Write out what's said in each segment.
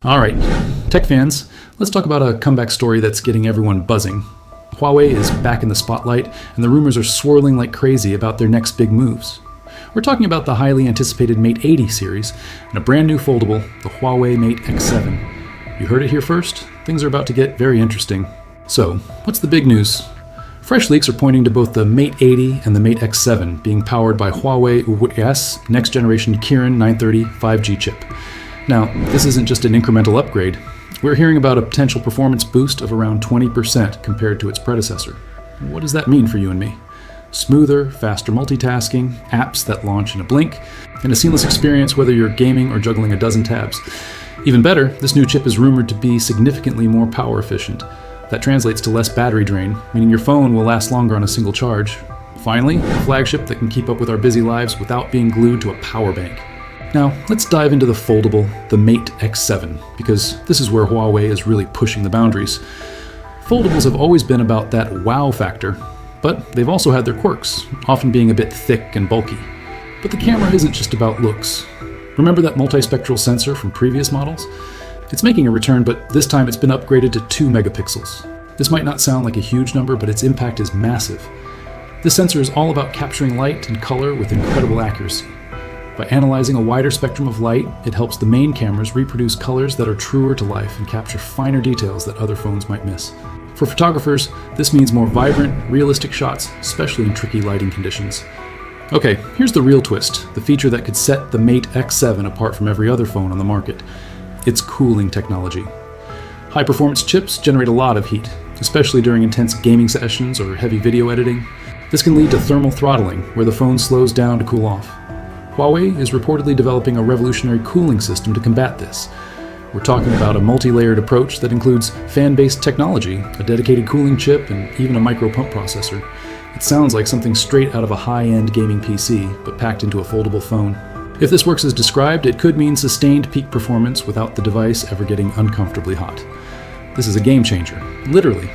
Alright, tech fans, let's talk about a comeback story that's getting everyone buzzing. Huawei is back in the spotlight, and the rumors are swirling like crazy about their next big moves. We're talking about the highly anticipated Mate 80 series, and a brand new foldable, the Huawei Mate X7. You heard it here first, things are about to get very interesting. So, what's the big news? Fresh leaks are pointing to both the Mate 80 and the Mate X7 being powered by Huawei's next generation Kirin 930 5G chip. Now, this isn't just an incremental upgrade. We're hearing about a potential performance boost of around 20% compared to its predecessor. What does that mean for you and me? Smoother, faster multitasking, apps that launch in a blink, and a seamless experience whether you're gaming or juggling a dozen tabs. Even better, this new chip is rumored to be significantly more power efficient. That translates to less battery drain, meaning your phone will last longer on a single charge. Finally, a flagship that can keep up with our busy lives without being glued to a power bank. Now, let's dive into the foldable, the Mate X7, because this is where Huawei is really pushing the boundaries. Foldables have always been about that wow factor, but they've also had their quirks, often being a bit thick and bulky. But the camera isn't just about looks. Remember that multispectral sensor from previous models? It's making a return, but this time it's been upgraded to 2 megapixels. This might not sound like a huge number, but its impact is massive. This sensor is all about capturing light and color with incredible accuracy. By analyzing a wider spectrum of light, it helps the main cameras reproduce colors that are truer to life and capture finer details that other phones might miss. For photographers, this means more vibrant, realistic shots, especially in tricky lighting conditions. Okay, here's the real twist, the feature that could set the Mate X7 apart from every other phone on the market. It's cooling technology. High-performance chips generate a lot of heat, especially during intense gaming sessions or heavy video editing. This can lead to thermal throttling, where the phone slows down to cool off. Huawei is reportedly developing a revolutionary cooling system to combat this. We're talking about a multi-layered approach that includes fan-based technology, a dedicated cooling chip, and even a micro-pump processor. It sounds like something straight out of a high-end gaming PC, but packed into a foldable phone. If this works as described, it could mean sustained peak performance without the device ever getting uncomfortably hot. This is a game changer, literally.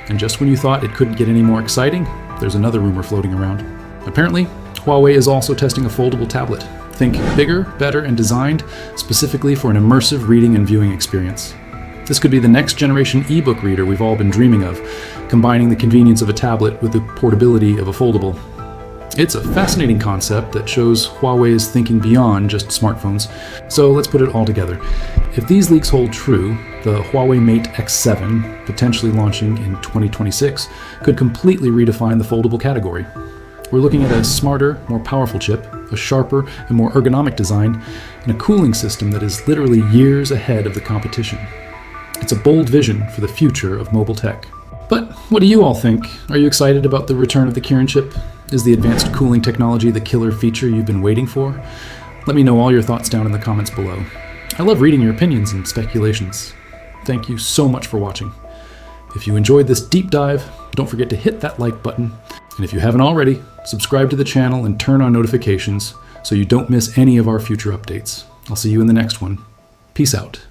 And just when you thought it couldn't get any more exciting, there's another rumor floating around. Apparently, Huawei is also testing a foldable tablet. Think bigger, better, and designed specifically for an immersive reading and viewing experience. This could be the next generation ebook reader we've all been dreaming of, combining the convenience of a tablet with the portability of a foldable. It's a fascinating concept that shows Huawei is thinking beyond just smartphones. So let's put it all together. If these leaks hold true, the Huawei Mate X7, potentially launching in 2026, could completely redefine the foldable category. We're looking at a smarter, more powerful chip, a sharper and more ergonomic design, and a cooling system that is literally years ahead of the competition. It's a bold vision for the future of mobile tech. But what do you all think? Are you excited about the return of the Kirin chip? Is the advanced cooling technology the killer feature you've been waiting for? Let me know all your thoughts down in the comments below. I love reading your opinions and speculations. Thank you so much for watching. If you enjoyed this deep dive, don't forget to hit that like button. And if you haven't already, subscribe to the channel and turn on notifications so you don't miss any of our future updates. I'll see you in the next one. Peace out.